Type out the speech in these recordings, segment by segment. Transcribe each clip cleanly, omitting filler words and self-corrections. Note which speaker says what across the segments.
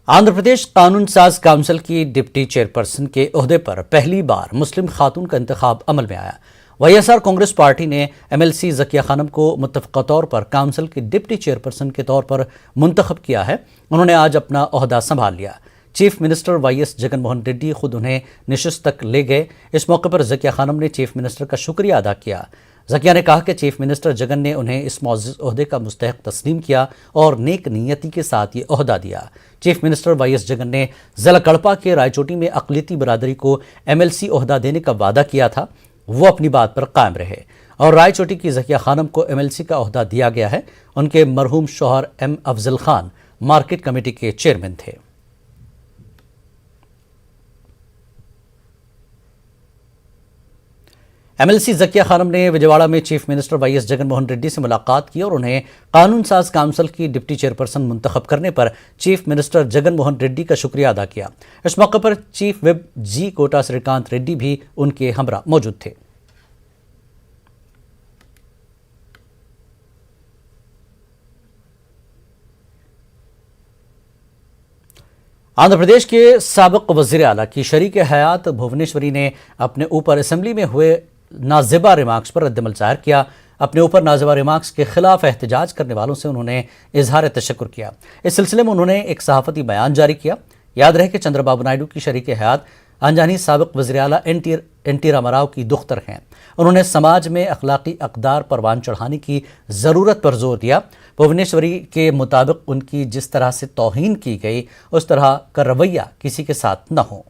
Speaker 1: आंध्र प्रदेश कानून साज काउंसिल की डिप्टी चेयरपर्सन के ओहदे पर पहली बार मुस्लिम खातून का इंतखाब अमल में आया। वाईएसआर कांग्रेस पार्टी ने एमएलसी ज़किया खानम को मुत्तफ़क़ा तौर पर काउंसिल की डिप्टी चेयरपर्सन के तौर पर मुंतखब किया है। उन्होंने आज अपना ओहदा संभाल लिया। Chief minister YS Jagan Mohan Reddy खुद उन्हें नशिस्त तक ले गए। इस मौके पर ज़किया खानम ने चीफ मिनिस्टर का शुक्रिया अदा किया। ज़किया ने कहा कि चीफ मिनिस्टर जगन ने उन्हें इस मौजूद ओहदे का मुस्तहक तस्लीम किया और नेक नीयती के साथ ये ओहदा दिया। चीफ मिनिस्टर वाईएस जगन ने ज़िला कड़पा के रायचोटी में अक़लियती बरादरी को एमएलसी ओहदा देने का वादा किया था, वो अपनी बात पर कायम रहे और रायचोटी की ज़किया खानम को एमएलसी का ओहदा दिया गया है। उनके मरहूम शौहर M Afzal Khan market committee के चेयरमैन थे। एमएलसी ज़किया खानम ने विजयवाड़ा में chief minister YS Jagan Mohan Reddy से मुलाकात की और उन्हें कानून साज काउंसिल की डिप्टी चेयरपर्सन मुंतखब करने पर चीफ मिनिस्टर जगन मोहन रेड्डी का शुक्रिया अदा किया। इस मौके पर चीफ विप जी कोटा श्रीकांत रेड्डी भी उनके हमरा मौजूद थे। आंध्र प्रदेश के साबिक वज़ीर आला की शरीक हयात भुवनेश्वरी ने अपने ऊपर असेंबली में हुए नाजिबा रिमार्क्स पर रद्दमल जाहिर किया। अपने ऊपर नाजिबा रिमार्क्स के खिलाफ एहतजाज करने वालों से उन्होंने इजहार तशक्कुर किया। इस सिलसिले में उन्होंने एक सहाफ़ती बयान जारी किया। याद रहे कि चंद्रबाबू नायडू की शरीक हयात अनजानी साबिक वज़ीर आला एन.टी. रामाराव की दुख्तर हैं। उन्होंने समाज में अखलाकी अक़दार परवान चढ़ाने की ज़रूरत पर जोर दिया। भुवनेश्वरी के मुताबिक उनकी जिस तरह से तौहीन की गई उस तरह का रवैया किसी के साथ न हो।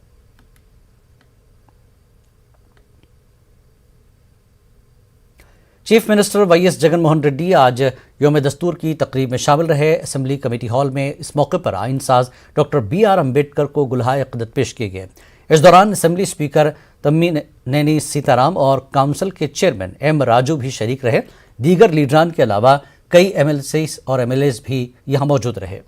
Speaker 1: Chief minister YS Jagan Mohan Reddy आज योम दस्तूर की तकरीब में शामिल रहे। असेंबली कमेटी हॉल में इस मौके पर आइन साज डॉक्टर बी.आर. अम्बेडकर को गुलहाए अक़ीदत पेश किए गए। इस दौरान असेंबली स्पीकर तम्मी नैनी सीताराम और काउंसिल के चेयरमैन एम राजू भी शरीक रहे। दीगर लीडरान के अलावा कई एमएलसी और एमएलएज भी यहाँ मौजूद रहे।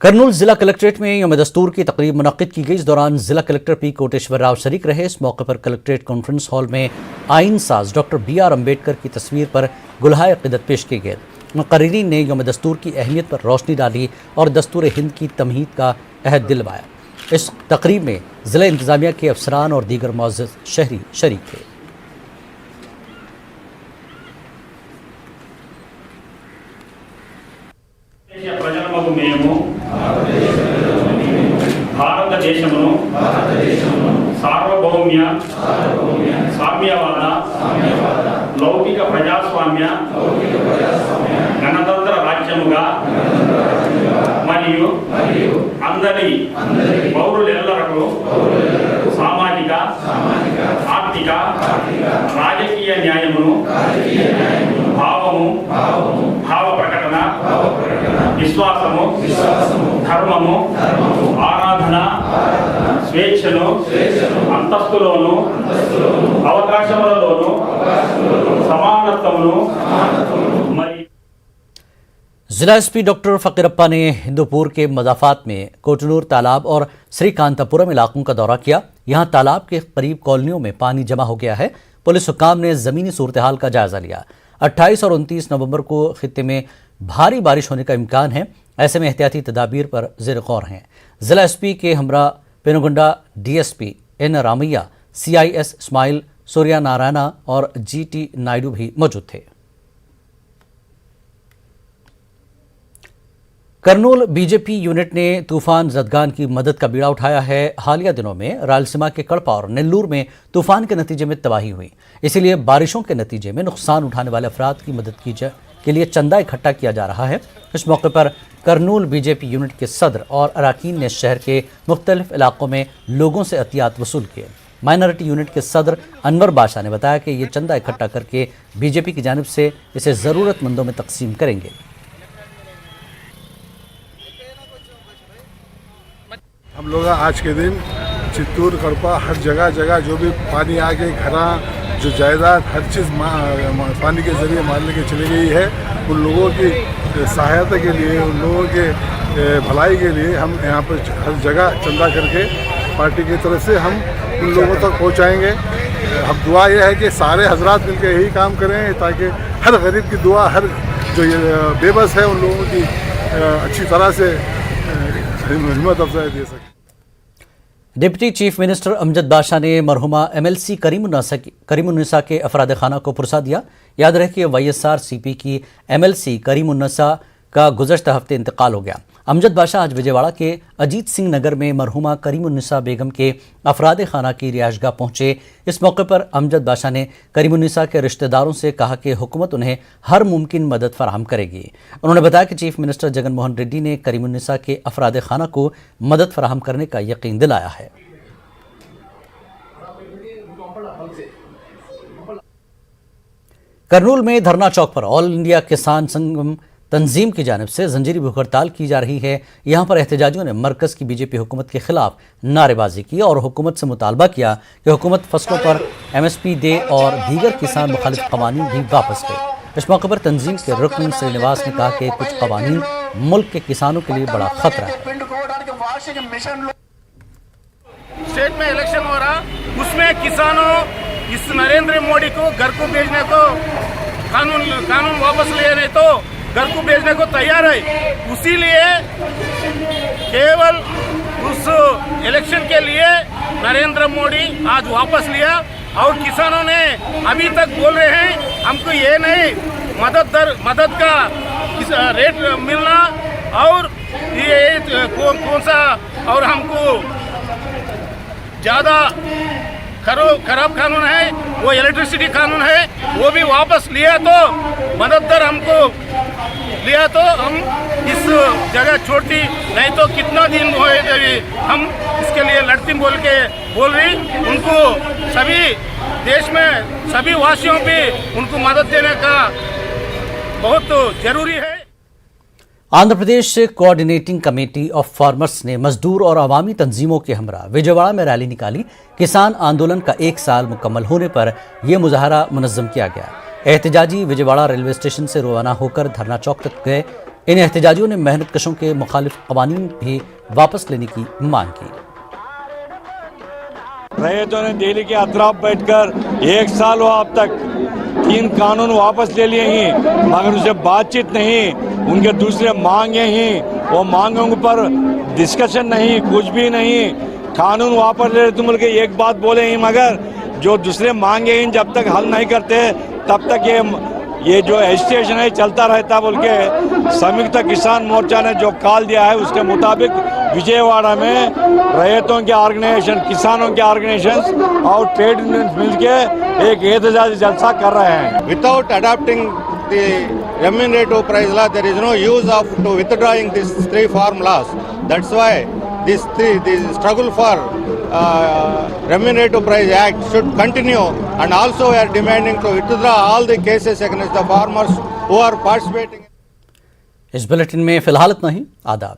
Speaker 1: कर्नूल जिला कलेक्ट्रेट में योम दस्तूर की तकरीब मुनक्किद की गई। इस दौरान जिला कलेक्टर पी कोटेश्वर राव शरीक रहे। इस मौके पर कलेक्ट्रेट कॉन्फ्रेंस हॉल में आइन साज डॉक्टर बी.आर. अम्बेडकर की तस्वीर पर गुलहाए अक़ीदत पेश किए गए। मुक़र्रिरीन ने योम दस्तूर की अहमियत पर रोशनी डाली और दस्तूर हिंद की तमहीद का अहद दिलवाया। इस तकरीब में ज़िला इंतज़ामिया के अफसरान और दीगर मुअज़्ज़ज़ शहरी शरीक थे।
Speaker 2: భారతదేశమును సార్వభౌమ్య సామ్యవాద లౌకిక ప్రజాస్వామ్య గణతంత్ర రాజ్యముగా మరియు అందరి పౌరులెల్లరకు సామాజిక ఆర్థిక రాజకీయ న్యాయమును భావము భావ ప్రకటన విశ్వాసము ధర్మము ఆరాధన స్వేచ్ఛను అంతస్తులోను అవకాశములలోను సమానత్వమును మరియు
Speaker 1: जिला एसपी डॉक्टर फकीरप्पा ने हिंदूपुर के मजाफात में कोटनूर तालाब और श्रीकांतापुरम इलाकों का दौरा किया। यहाँ तालाब के करीब कॉलोनियों में पानी जमा हो गया है। पुलिस हुक्काम ने ज़मीनी सूरत हाल का जायजा लिया। 28 और 29 नवंबर को खित्ते में भारी बारिश होने का इम्कान है। ऐसे में एहतियाती तदाबीर पर ज़ेर गौर हैं। जिला एसपी के हमरा Penukonda DSP N Ramaiah, CIS Ismail Surya Narayana और GT नायडू भी मौजूद थे। कर्नूल बीजेपी यूनिट ने तूफान ज़दगान की मदद का बीड़ा उठाया है। हालिया दिनों में रायलसीमा के कड़पा और नेल्लूर में तूफान के नतीजे में तबाही हुई, इसीलिए बारिशों के नतीजे में नुकसान उठाने वाले अफराद की मदद के लिए चंदा इकट्ठा किया जा रहा है। इस मौके पर कर्नूल बीजेपी यूनिट के सदर और अरकान ने शहर के मुख्तलिफ इलाकों में लोगों से अतियात वसूल किए। माइनॉरिटी यूनिट के सदर अनवर बादशाह ने बताया कि ये चंदा इकट्ठा करके बीजेपी की जानिब से इसे ज़रूरतमंदों में तकसीम करेंगे।
Speaker 3: हम लोग आज के दिन चित्तूर कड़पा हर जगह जो भी पानी आके घरा जो जायदाद हर चीज़ पानी के ज़रिए मारने के चली गई है, उन लोगों की सहायता के लिए, उन लोगों के भलाई के लिए हम यहाँ पर हर जगह चंदा करके पार्टी की तरफ से हम उन लोगों तक पहुंचाएंगे। हम दुआ ये है कि सारे हजरात मिलकर यही काम करें ताकि हर गरीब की दुआ, हर जो ये बेबस है उन लोगों की अच्छी तरह से हिम्मत अफजाई दे सके।
Speaker 1: डिप्टी चीफ मिनिस्टर अमजद बाशा ने मरहुमा MLC करीमुन्निसा के अफराद खाना को पुरसा दिया। याद रहे कि YSRCP की MLC करीमुन्निसा का गुज़श्ता हफ्ते इंतकाल हो गया। अमजद बाशा आज विजयवाड़ा के अजीत सिंह नगर में मरहुमा करीमुन्निसा बेगम के अफराद खाना की रिहायशगाह पहुंचे। इस मौके पर अमजद बाशा ने करीमुन्निसा के रिश्तेदारों से कहा कि हुकूमत उन्हें हर मुमकिन मदद फराहम करेगी। उन्होंने बताया कि चीफ मिनिस्टर जगन मोहन रेड्डी ने करीमुन्निसा के अफराद खाना को मदद फराहम करने का यकीन दिलाया है। करनूल में धरना चौक पर ऑल इंडिया किसान संगम तंजीम की जानिब से जंजीरी भूख हड़ताल की जा रही है। यहाँ पर एहतजाजियों ने मरकज़ की बीजेपी हुकूमत के खिलाफ नारेबाजी की और हुकूमत से मुतालबा किया कि हुकूमत फसलों पर MSP दे और दीगर किसान मुखालिफ कवानीन भी वापस ले। इस मौके पर तंजीम के रुकन श्रीनिवास ने कहा कि कुछ कवानीन मुल्क के किसानों के लिए बड़ा खतरा है।
Speaker 4: स्टेट में इलेक्शन हो रहा, उसमें किसानों इस नरेंद्र मोदी को घर को भेजने को कानून वापस ले, नहीं तो घर को भेजने को तैयार है। उसी लिए केवल उस इलेक्शन के लिए नरेंद्र मोदी आज वापस लिया और किसानों ने अभी तक बोल रहे हैं हमको ये नहीं मदद का रेट मिलना और ये कौन सा और हमको ज़्यादा खराब कानून है वो इलेक्ट्रिसिटी कानून है, वो भी वापस लिया तो मदद दर हमको लिया तो हम इस जगह छोड़ती, नहीं तो कितना दिन हुए हम इसके लिए लड़ती बोल रही। उनको सभी देश में सभी वासियों पे उनको मदद देने का बहुत जरूरी है।
Speaker 1: Andhra Pradesh coordinating committee of farmers ने मजदूर और अवामी तंजीमों के हमरा विजयवाड़ा में रैली निकाली। किसान आंदोलन का 1 साल मुकम्मल होने पर यह मुजाहरा मुनज़्ज़म किया गया। एहतजाजी विजयवाड़ा रेलवे स्टेशन से रवाना होकर धरना चौक तक गए। इन एहतजाजियों ने मेहनत कशों के मुखालिफ कवानीन भी वापस लेने की मांग की।
Speaker 5: रैयतों ने दिल्ली के अतराफ बैठकर 1 साल हुआ अब तक 3 कानून वापस ले लिए हैं, मगर उसे बातचीत नहीं, उनके दूसरे मांगे हैं, वो मांगों पर डिस्कशन नहीं, कुछ भी नहीं। कानून वापस ले तुम के एक बात बोले हैं, मगर जो दूसरे मांगे हैं जब तक हल नहीं करते तब तक ये जो एजिटेशन है चलता रहता बोल के संयुक्त किसान मोर्चा ने जो कॉल दिया है उसके मुताबिक विजयवाड़ा में रैयतों के ऑर्गेनाइजेशन, किसानों के ऑर्गेनाइजेशन और ट्रेड यूनियन मिलके एक एहतजाजी जलसा कर रहे हैं।
Speaker 6: Without adopting the remunerative price law, there is no use of to withdrawing these 3 farm laws. That's why this struggle for remunerative price act should continue, and also we are demanding to withdraw all the cases against the farmers who are participating.
Speaker 1: इस bulletin में फिलहाल इतना ही। आदाब।